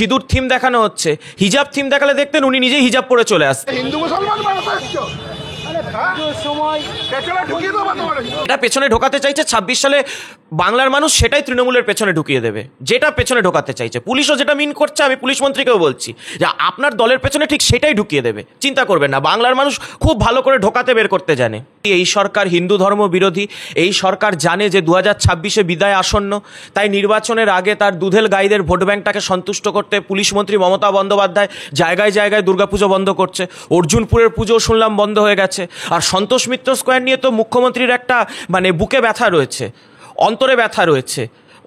সিঁদুর থিম দেখানো হচ্ছে, হিজাব থিম দেখালে দেখতেন উনি নিজেই হিজাব পরে চলে আসতেন। হিন্দু মুসলমান এটা পেছনে ঢোকাতে চাইছে 26 সালে বাংলার মানুষ, সেটাই তৃণমূলের পেছনে ঢুকিয়ে দেবে, যেটা পেছনে ঢোকাতে চাইছে। পুলিশও যেটা মিন করছে, আমি পুলিশ মন্ত্রীকেও বলছি যে আপনার দলের পেছনে ঠিক সেটাই ঢুকিয়ে দেবে, চিন্তা করবেন না। বাংলার মানুষ খুব ভালো করে ঢোকাতে বের করতে জানে। এই সরকার হিন্দু ধর্ম বিরোধী, এই সরকার জানে যে 2026-এ বিদায় আসন্ন, তাই নির্বাচনের আগে তার দুধেল গাইদের ভোট ব্যাংকটাকে সন্তুষ্ট করতে পুলিশ মন্ত্রী মমতা বন্দ্যোপাধ্যায় জায়গায় জায়গায় দুর্গাপুজো বন্ধ করছে। অর্জুনপুরের পুজো শুনলাম বন্ধ হয়ে গেছে। আর সন্তোষ মিত্র স্কোয়ার নিয়ে তো মুখ্যমন্ত্রীর একটা বুকে ব্যথা রয়েছে, অন্তরে ব্যথা রয়েছে।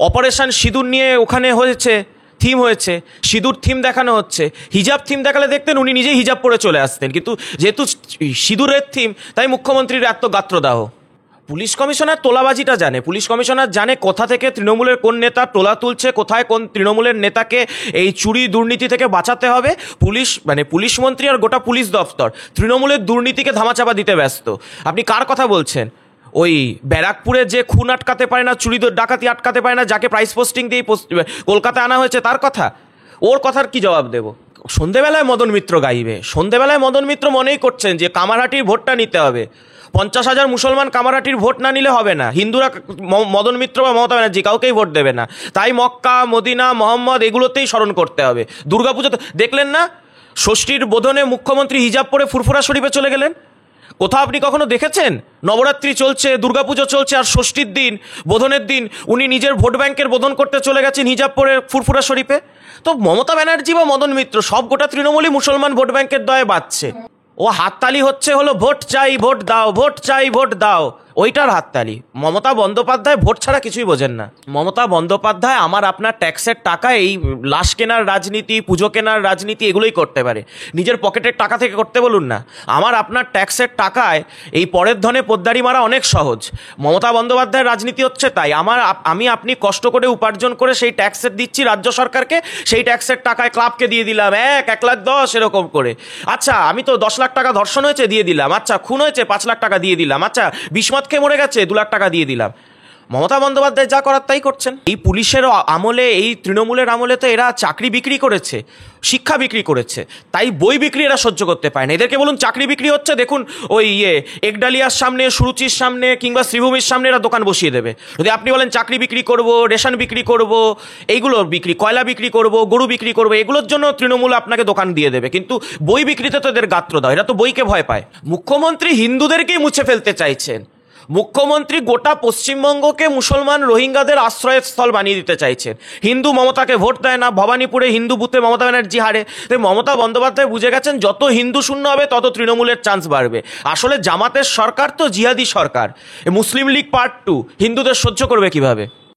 অপারেশন সিঁদুর নিয়ে ওখানে হয়েছে, থিম হয়েছে, সিঁদুর থিম দেখানো হচ্ছে, হিজাব থিম দেখালে দেখতেন উনি নিজেই হিজাব পরে চলে আসতেন। কিন্তু যেহেতু সিঁদুরের থিম, তাই মুখ্যমন্ত্রীর এত গাত্রদাহ। পুলিশ কমিশনার তোলাবাজিটা জানে, পুলিশ কমিশনার জানে কোথা থেকে তৃণমূলের কোন নেতা টোলা তুলছে, কোথায় কোন তৃণমূলের নেতাকে এই চুরি দুর্নীতি থেকে বাঁচাতে হবে। পুলিশ মন্ত্রী আর গোটা পুলিশ দফতর তৃণমূলের দুর্নীতিকে ধামাচাপা দিতে ব্যস্ত। আপনি কার কথা বলছেন? ওই ব্যারাকপুরে যে খুন আটকাতে পারে না, চুরি ডাকাতি আটকাতে পারে না, যাকে প্রাইস পোস্টিং দিয়ে কলকাতায় আনা হয়েছে, তার কথা? ওর কথার কি জবাব দেব? সন্ধেবেলায় মদন মিত্র গাইবে, সন্ধেবেলায় মদন মিত্র মনেই করছেন যে কামারহাটির ভোটটা নিতে হবে। 50,000 মুসলমান কামারহাটির ভোট না নিলে হবে না, হিন্দুরা মদন মিত্র বা মমতা ব্যানার্জি কাউকেই ভোট দেবে না। তাই মক্কা, মদিনা, মোহাম্মদ এগুলোতেই স্মরণ করতে হবে। দুর্গাপুজো তো দেখলেন না, ষষ্ঠীর বোধনে মুখ্যমন্ত্রী হিজাব পরে ফুরফুরা শরীফে চলে গেলেন। কোথাও আপনি কখনো দেখেছেন? নবরাত্রি চলছে, দুর্গাপুজো চলছে, আর ষষ্ঠীর দিন, বোধনের দিন উনি নিজের ভোট ব্যাংকের বোধন করতে চলে গেছেন হিজাব পরে ফুরফুরা শরীফে। তো মমতা ব্যানার্জি বা মদন মিত্র সব গোটা তৃণমূলই মুসলমান ভোট ব্যাংকের দয়ে বাঁচছে। ও হাততালি হচ্ছে হলো ভোট চাই ভোট দাও, ভোট চাই ভোট দাও, ওইটার হাততালি। মমতা বন্দ্যোপাধ্যায় ভোট ছাড়া কিছুই বোঝেন না। মমতা বন্দ্যোপাধ্যায় আমার আপনার ট্যাক্সের টাকা এই লাশ কেনার রাজনীতি, পুজো কেনার রাজনীতি এগুলোই করতে পারে, নিজের পকেটের টাকা থেকে করতে বলুন না। আমার আপনার ট্যাক্সের টাকায় এই পরের ধনে পোদ্দারি মারা অনেক সহজ। মমতা বন্দ্যোপাধ্যায়ের রাজনীতি হচ্ছে তাই, আমি আপনি কষ্ট করে উপার্জন করে সেই ট্যাক্সের দিচ্ছি রাজ্য সরকারকে, সেই ট্যাক্সের টাকায় ক্লাবকে দিয়ে দিলাম 1,10,000 এরকম করে। আচ্ছা আমি তো 10 লাখ টাকা ধর্ষণ হয়েছে দিয়ে দিলাম, আচ্ছা খুন হয়েছে 5 লাখ টাকা দিয়ে দিলাম, আচ্ছা বিস্মত খেয়ে মরে গেছে 2 লাখ টাকা দিয়ে দিলাম। মমতা বন্দ্যোপাধ্যায় যা করার তাই করছেন। এই পুলিশের আমলে, এই তৃণমূলের আমলে তো এরা চাকরি বিক্রি করেছে, শিক্ষা বিক্রি করেছে, তাই বই বিক্রি এরা সহ্য করতে পায় না। এদেরকে বলুন চাকরি বিক্রি হচ্ছে, দেখুন ওই একডালিয়ার সামনে, সুরুচির সামনে কিংবা শ্রীভূমির সামনে এরা দোকান বসিয়ে দেবে। যদি আপনি বলেন চাকরি বিক্রি করব, রেশন বিক্রি করব, এইগুলো বিক্রি, কয়লা বিক্রি করব, গরু বিক্রি করব, এগুলোর জন্য তৃণমূল আপনাকে দোকান দিয়ে দেবে, কিন্তু বই বিক্রিতে তো এদের গাত্র দাও, এরা তো বইকে ভয় পায়। মুখ্যমন্ত্রী হিন্দুদেরকেই মুছে ফেলতে চাইছেন, মুখ্যমন্ত্রী গোটা পশ্চিমবঙ্গকে মুসলমান রোহিঙ্গাদের আশ্রয়স্থল বানিয়ে দিতে চাইছেন। হিন্দু মমতাকে ভোট দেয় না, ভবানীপুরে হিন্দু বুথে মমতা ব্যানার্জি হারে। তাই মমতা বন্দ্যোপাধ্যায় বুঝে গেছেন যত হিন্দু শূন্য হবে তত তৃণমূলের চান্স বাড়বে। আসলে জামাতের সরকার তো জিহাদি সরকার, মুসলিম লীগ পার্ট 2, হিন্দুদের সহ্য করবে কিভাবে?